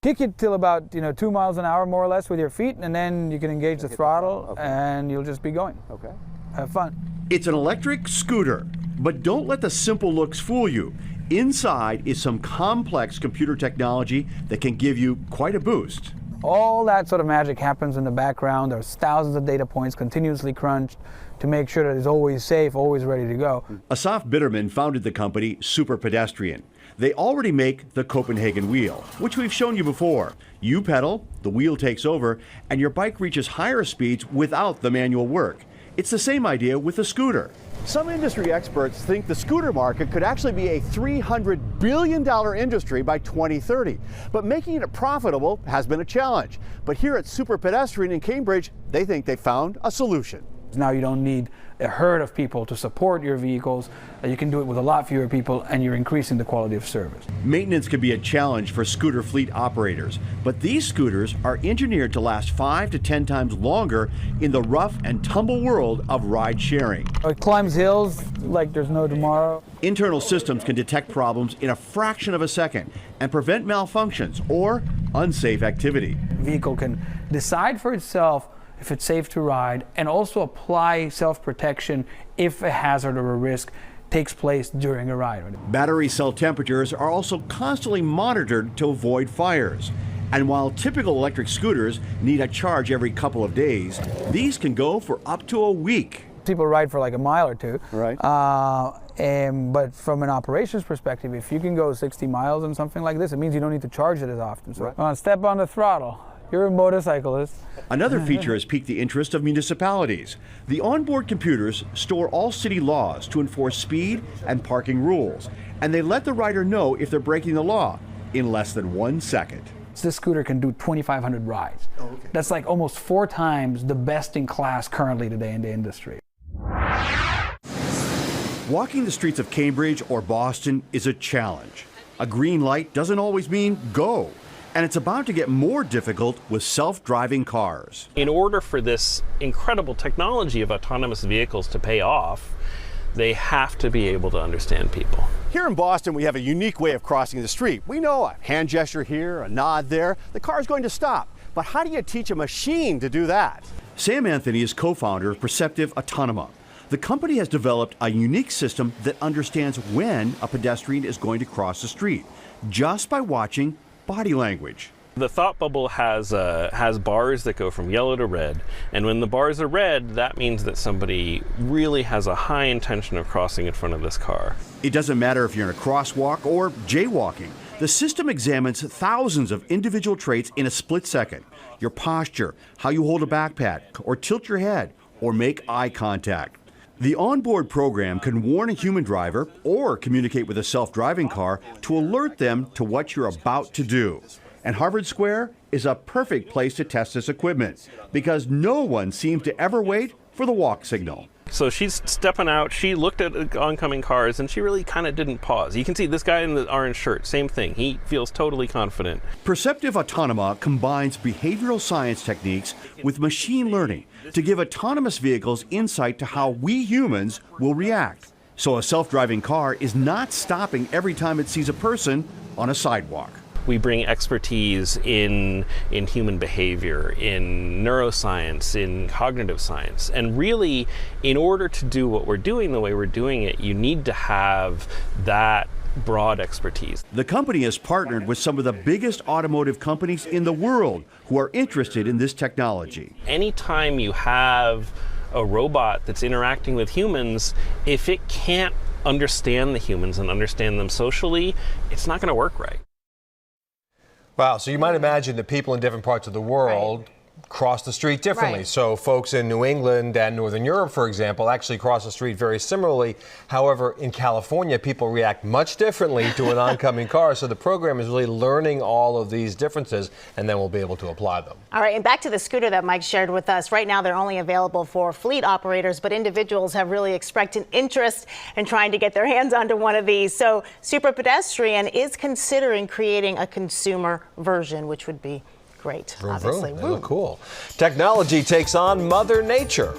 kick it till about 2 miles an hour more or less with your feet, and then you can engage the throttle, okay, and you'll just be going. Okay. Have fun. It's an electric scooter, but don't let the simple looks fool you. Inside is some complex computer technology that can give you quite a boost. All that sort of magic happens in the background. There's thousands of data points continuously crunched to make sure that it's always safe, always ready to go. Asaf Bitterman founded the company Super Pedestrian. They already make the Copenhagen wheel, which we've shown you before. You pedal, the wheel takes over, and your bike reaches higher speeds without the manual work. It's the same idea with the scooter. Some industry experts think the scooter market could actually be a $300 billion industry by 2030. But making it profitable has been a challenge. But here at Super Pedestrian in Cambridge, they think they found a solution. Now you don't need a herd of people to support your vehicles. You can do it with a lot fewer people, and you're increasing the quality of service. Maintenance can be a challenge for scooter fleet operators, but these scooters are engineered to last 5 to 10 times longer in the rough and tumble world of ride sharing. It climbs hills like there's no tomorrow. Internal systems can detect problems in a fraction of a second and prevent malfunctions or unsafe activity. The vehicle can decide for itself if it's safe to ride, and also apply self-protection if a hazard or a risk takes place during a ride. Battery cell temperatures are also constantly monitored to avoid fires. And while typical electric scooters need a charge every couple of days, these can go for up to a week. People ride for like a mile or two. Right. But from an operations perspective, if you can go 60 miles on something like this, it means you don't need to charge it as often. So step on the throttle. You're a motorcyclist. Another feature has piqued the interest of municipalities. The onboard computers store all city laws to enforce speed and parking rules, and they let the rider know if they're breaking the law in less than 1 second. This scooter can do 2,500 rides. Oh, okay. That's like almost 4 times the best in class currently today in the industry. Walking the streets of Cambridge or Boston is a challenge. A green light doesn't always mean go. And it's about to get more difficult with self-driving cars. In order for this incredible technology of autonomous vehicles to pay off, they have to be able to understand people. Here in Boston, we have a unique way of crossing the street. We know a hand gesture here, a nod there, the car is going to stop. But how do you teach a machine to do that? Sam Anthony is co-founder of Perceptive Autonoma. The company has developed a unique system that understands when a pedestrian is going to cross the street, just by watching body language. The thought bubble has bars that go from yellow to red, and when the bars are red, that means that somebody really has a high intention of crossing in front of this car. It doesn't matter if you're in a crosswalk or jaywalking. The system examines thousands of individual traits in a split second. Your posture, how you hold a backpack, or tilt your head, or make eye contact. The onboard program can warn a human driver or communicate with a self-driving car to alert them to what you're about to do. And Harvard Square is a perfect place to test this equipment because no one seems to ever wait for the walk signal. So she's stepping out, she looked at oncoming cars, and she really kind of didn't pause. You can see this guy in the orange shirt, same thing. He feels totally confident. Perceptive Autonoma combines behavioral science techniques with machine learning to give autonomous vehicles insight to how we humans will react. So a self-driving car is not stopping every time it sees a person on a sidewalk. We bring expertise in human behavior, in neuroscience, in cognitive science. And really, in order to do what we're doing the way we're doing it, you need to have that broad expertise. The company has partnered with some of the biggest automotive companies in the world who are interested in this technology. Anytime you have a robot that's interacting with humans, if it can't understand the humans and understand them socially, it's not going to work right. Wow, so you might imagine that people in different parts of the world cross the street differently. Right. So folks in New England and Northern Europe, for example, actually cross the street very similarly. However, in California, people react much differently to an oncoming car. So the program is really learning all of these differences, and then we'll be able to apply them. All right, and back to the scooter that Mike shared with us. Right now, they're only available for fleet operators, but individuals have really expressed an interest in trying to get their hands onto one of these. So Super Pedestrian is considering creating a consumer version, which would be great, Vroom, obviously. vroom. They look cool. Technology takes on Mother Nature.